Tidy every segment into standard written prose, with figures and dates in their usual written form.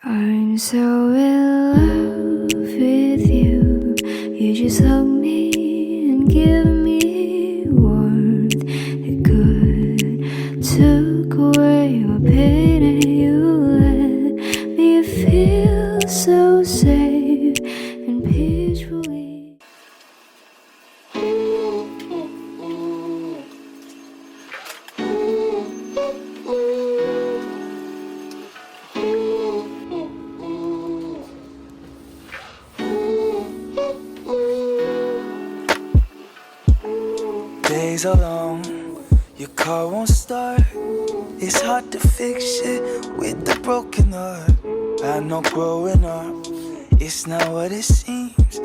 I'm so in love with you. You just hug me and give me warmth. It could took away my pain, and you let me feel so safe and peacefully. Days are long, your car won't start. It's hard to fix shit with a broken heart. I know growing up, it's not what it seems.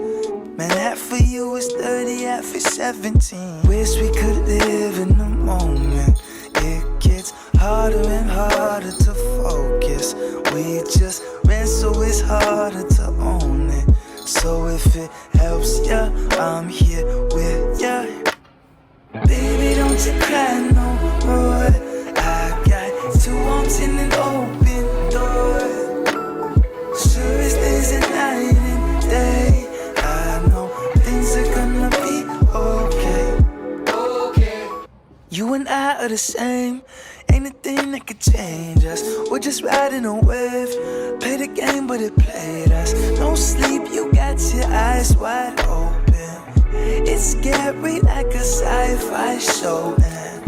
Man, half of you is 30, half is 17. Wish we could live in the moment. It gets harder and harder to focus. We just ran, so it's harder to own it. So if it helps ya, I'm here with ya. Baby, don't you cry no more. I got two arms in an open door. Sure as there's a night and day, I know things are gonna be okay. You and I are the same. Ain't a thing that could change us. We're just riding a wave. Play the game, but it played us. No sleep, you got your eyes wide open. It's scary like a sci-fi show, and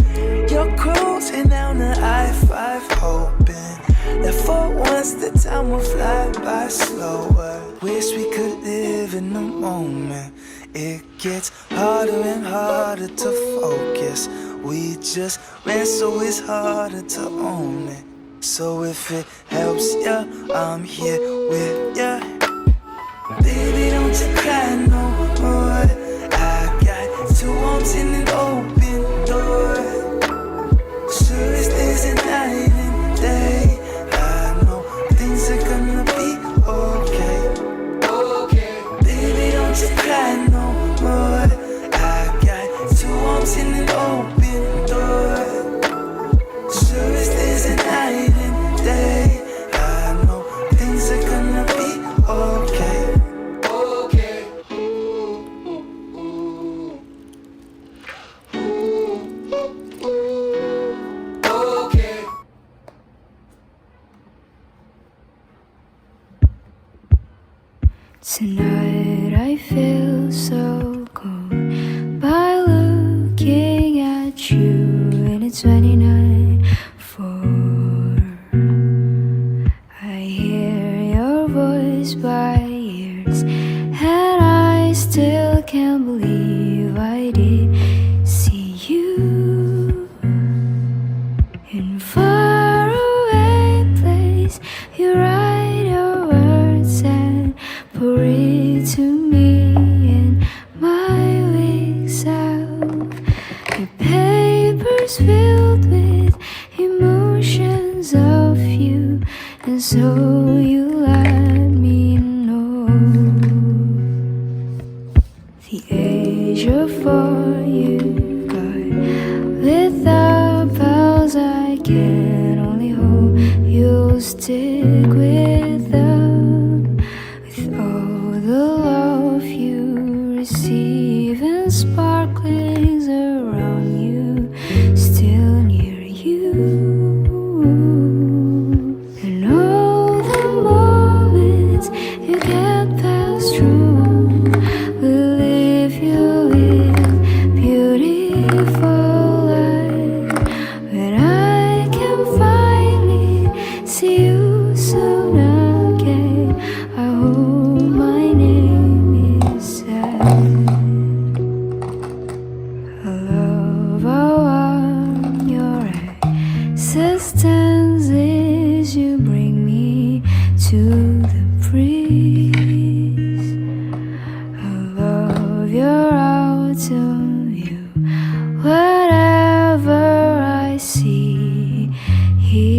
you're cruising down the I-5 hoping that for once the time will fly by slower. Wish we could live in the moment. It gets harder and harder to focus. We just ran, so it's harder to own it. So if it helps ya, I'm here with ya. Baby, don't you cry no more. I got two arms in an open door. Sure as there's a night and day, I know things are gonna be okay. Baby, don't you cry no more. I got two arms in an open door. Sure as there's a night and day, I know things are gonna be okay. Tonight I feel so cold by looking at you, and it's 29:4. I hear your voice by ears, and I still can't believe I did see you in faraway place. You write your words and pour it to me in my weak self. Your paper's filled with emotions of you, and so you let me know. The age of 4 you got without pals. I can only hope you'll stick with them. With all the love you receive and sparklings around you, still near you. And all the moments you get passed through will leave you with beautiful light. When I can finally see you soon again, I hope my name is said. I love how warm your existence is. You bring me to the breeze. I love your autumn view. Whatever I see, you.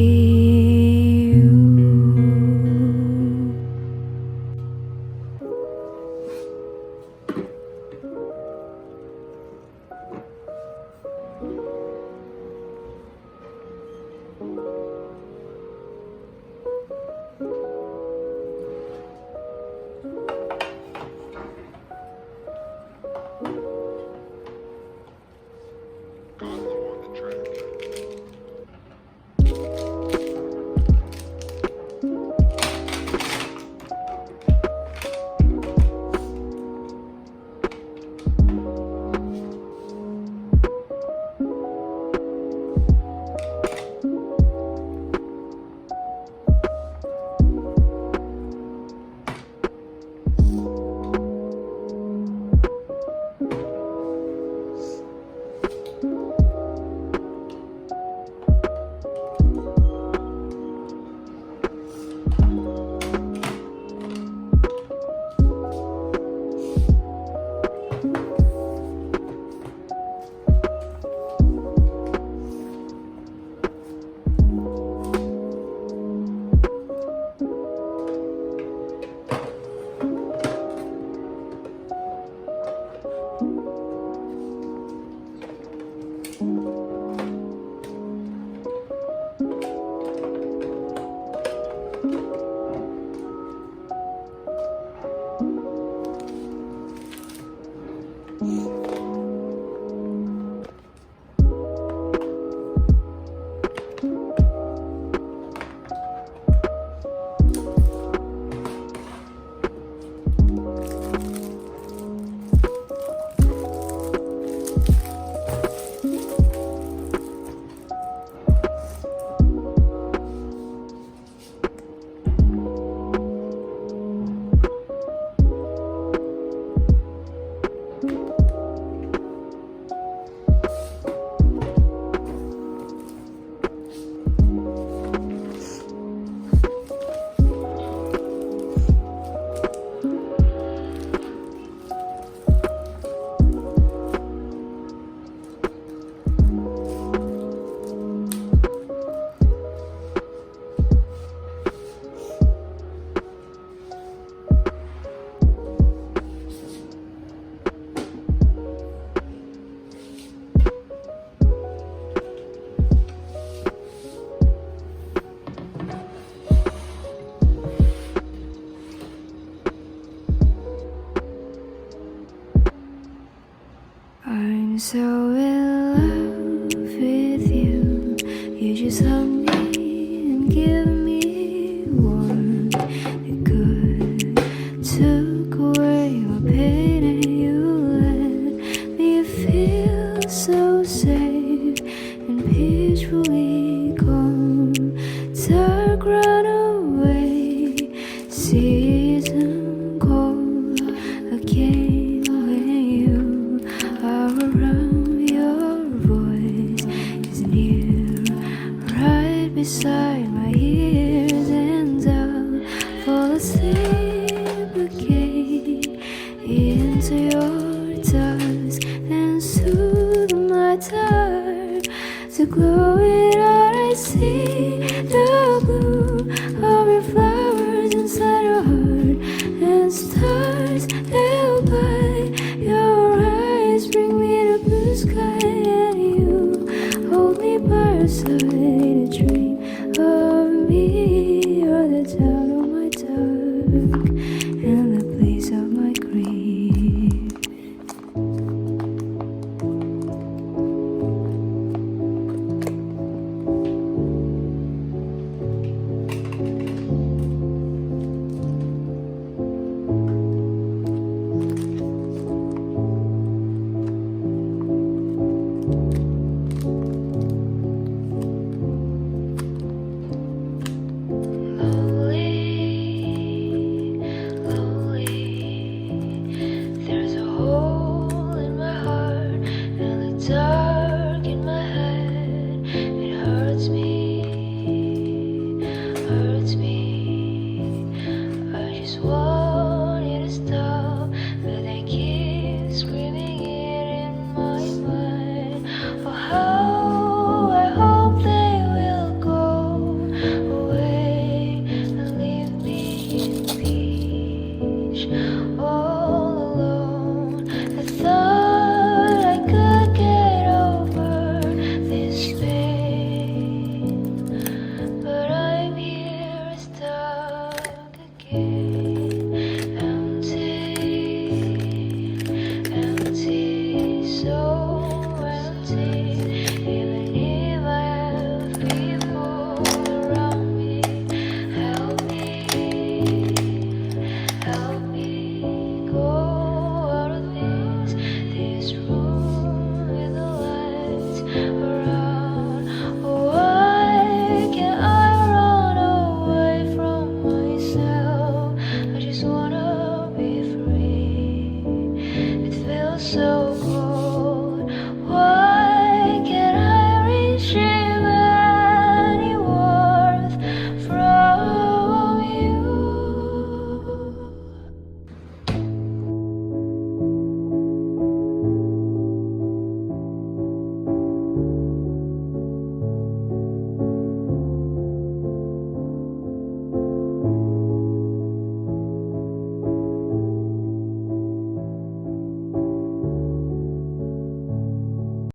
So